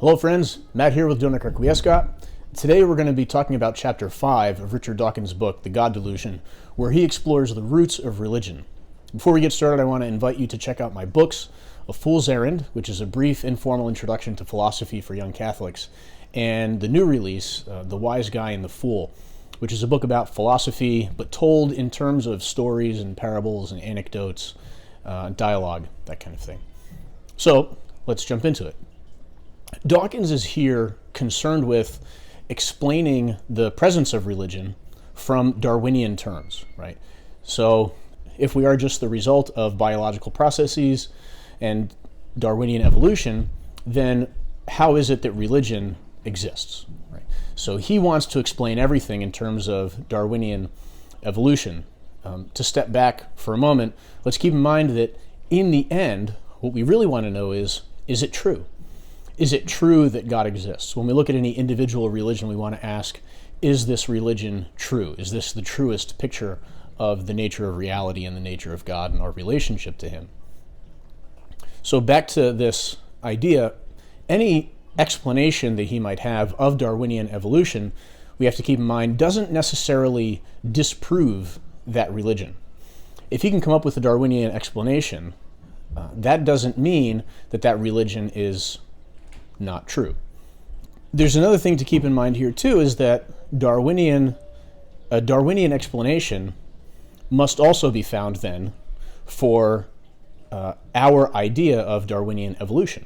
Hello friends, Matt here with Donekar. Today we're going to be talking about Chapter 5 of Richard Dawkins' book, The God Delusion, where he explores the roots of religion. Before we get started, I want to invite you to check out my books, A Fool's Errand, which is a brief, informal introduction to philosophy for young Catholics, and the new release, The Wise Guy and the Fool, which is a book about philosophy, but told in terms of stories and parables and anecdotes, dialogue, that kind of thing. So, let's jump into it. Dawkins is here concerned with explaining the presence of religion from Darwinian terms, right? So if we are just the result of biological processes and Darwinian evolution, then how is it that religion exists, right? So he wants to explain everything in terms of Darwinian evolution. To step back for a moment, let's keep in mind that in the end, what we really want to know is it true? Is it true that God exists? When we look at any individual religion, we want to ask, is this religion true? Is this the truest picture of the nature of reality and the nature of God and our relationship to Him? So back to this idea, any explanation that he might have of Darwinian evolution, we have to keep in mind, doesn't necessarily disprove that religion. If he can come up with a Darwinian explanation, that doesn't mean that that religion is not true. There's another thing to keep in mind here too, is that a Darwinian explanation must also be found then for our idea of Darwinian evolution.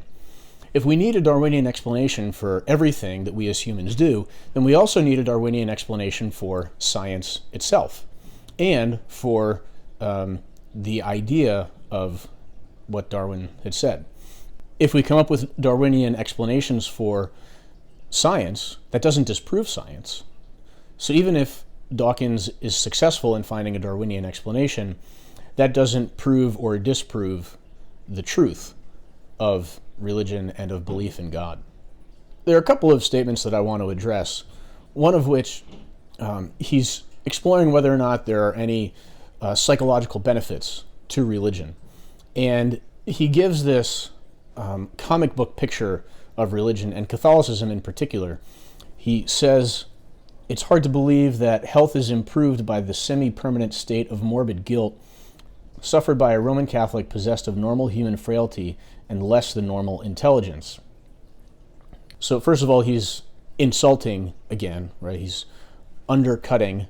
If we need a Darwinian explanation for everything that we as humans do, then we also need a Darwinian explanation for science itself and for the idea of what Darwin had said. If we come up with Darwinian explanations for science, that doesn't disprove science. So even if Dawkins is successful in finding a Darwinian explanation, that doesn't prove or disprove the truth of religion and of belief in God. There are a couple of statements that I want to address, one of which he's exploring whether or not there are any psychological benefits to religion. And he gives this comic book picture of religion and Catholicism in particular. He says, it's hard to believe that health is improved by the semi-permanent state of morbid guilt suffered by a Roman Catholic possessed of normal human frailty and less than normal intelligence. So first of all, he's insulting again, right? He's undercutting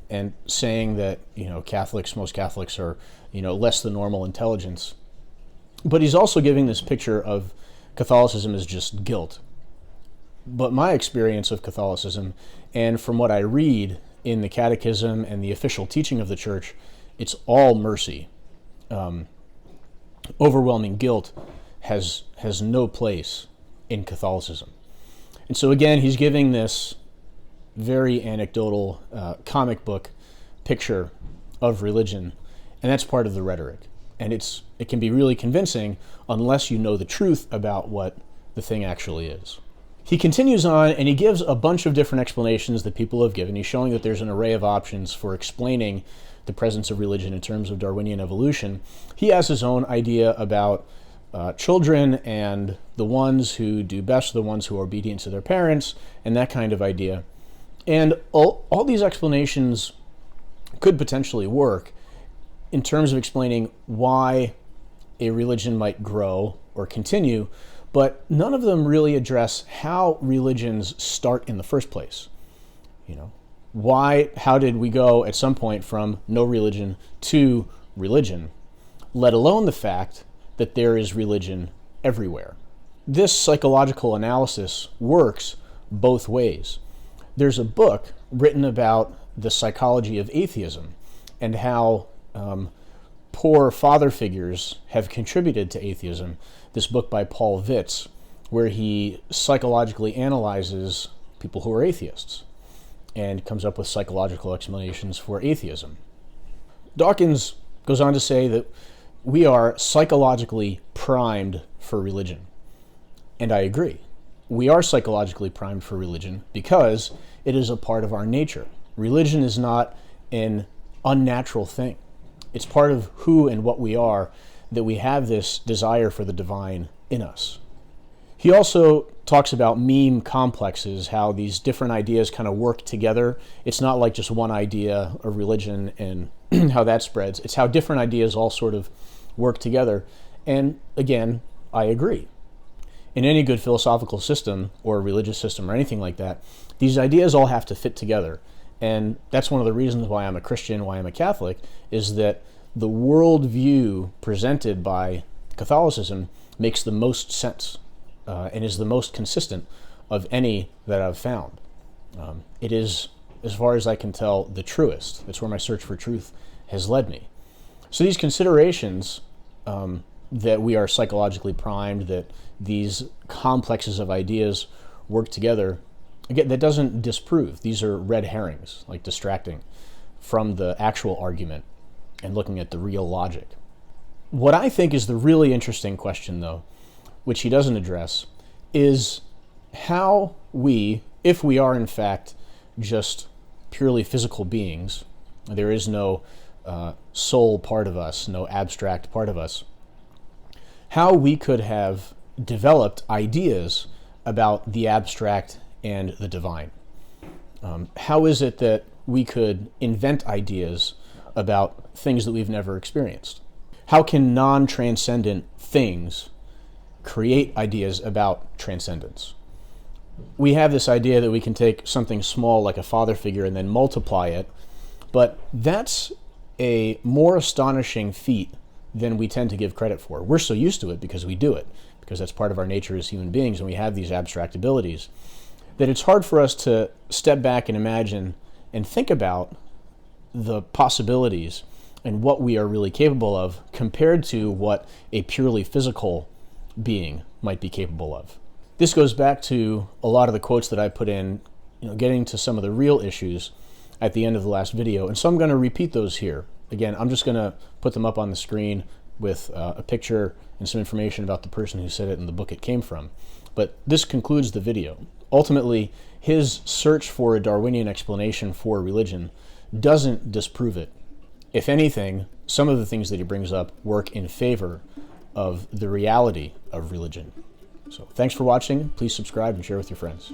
and saying that, most Catholics are, less than normal intelligence. But he's also giving this picture of Catholicism as just guilt. But my experience of Catholicism, and from what I read in the Catechism and the official teaching of the Church, it's all mercy. Overwhelming guilt has no place in Catholicism. And so again, he's giving this very anecdotal comic book picture of religion, and that's part of the rhetoric. And it can be really convincing unless you know the truth about what the thing actually is. He continues on and he gives a bunch of different explanations that people have given. He's showing that there's an array of options for explaining the presence of religion in terms of Darwinian evolution. He has his own idea about children and the ones who do best, the ones who are obedient to their parents, and that kind of idea. And all these explanations could potentially work in terms of explaining why a religion might grow or continue, but none of them really address how religions start in the first place. How did we go at some point from no religion to religion, let alone the fact that there is religion everywhere. This psychological analysis works both ways. There's a book written about the psychology of atheism and how poor father figures have contributed to atheism. This book by Paul Vitz, where he psychologically analyzes people who are atheists and comes up with psychological explanations for atheism. Dawkins goes on to say that we are psychologically primed for religion. And I agree. We are psychologically primed for religion because it is a part of our nature. Religion is not an unnatural thing. It's part of who and what we are, that we have this desire for the divine in us. He also talks about meme complexes, how these different ideas kind of work together. It's not like just one idea of religion and how that spreads. It's how different ideas all sort of work together. And again, I agree. In any good philosophical system or religious system or anything like that, these ideas all have to fit together. And that's one of the reasons why I'm a Christian, why I'm a Catholic, is that the worldview presented by Catholicism makes the most sense and is the most consistent of any that I've found. It is, as far as I can tell, the truest. That's where my search for truth has led me. So these considerations that we are psychologically primed, that these complexes of ideas work together, again, that doesn't disprove. These are red herrings, like distracting from the actual argument and looking at the real logic. What I think is the really interesting question, though, which he doesn't address, is how we, if we are in fact just purely physical beings, there is no soul part of us, no abstract part of us, how we could have developed ideas about the abstract and the divine. How is it that we could invent ideas about things that we've never experienced? How can non-transcendent things create ideas about transcendence? We have this idea that we can take something small like a father figure and then multiply it, but that's a more astonishing feat than we tend to give credit for. We're so used to it because we do it, because that's part of our nature as human beings, and we have these abstract abilities, that it's hard for us to step back and imagine and think about the possibilities and what we are really capable of compared to what a purely physical being might be capable of. This goes back to a lot of the quotes that I put in, getting to some of the real issues at the end of the last video, and so I'm going to repeat those here. Again, I'm just going to put them up on the screen with a picture and some information about the person who said it and the book it came from. But this concludes the video. Ultimately, his search for a Darwinian explanation for religion doesn't disprove it. If anything, some of the things that he brings up work in favor of the reality of religion. So thanks for watching. Please subscribe and share with your friends.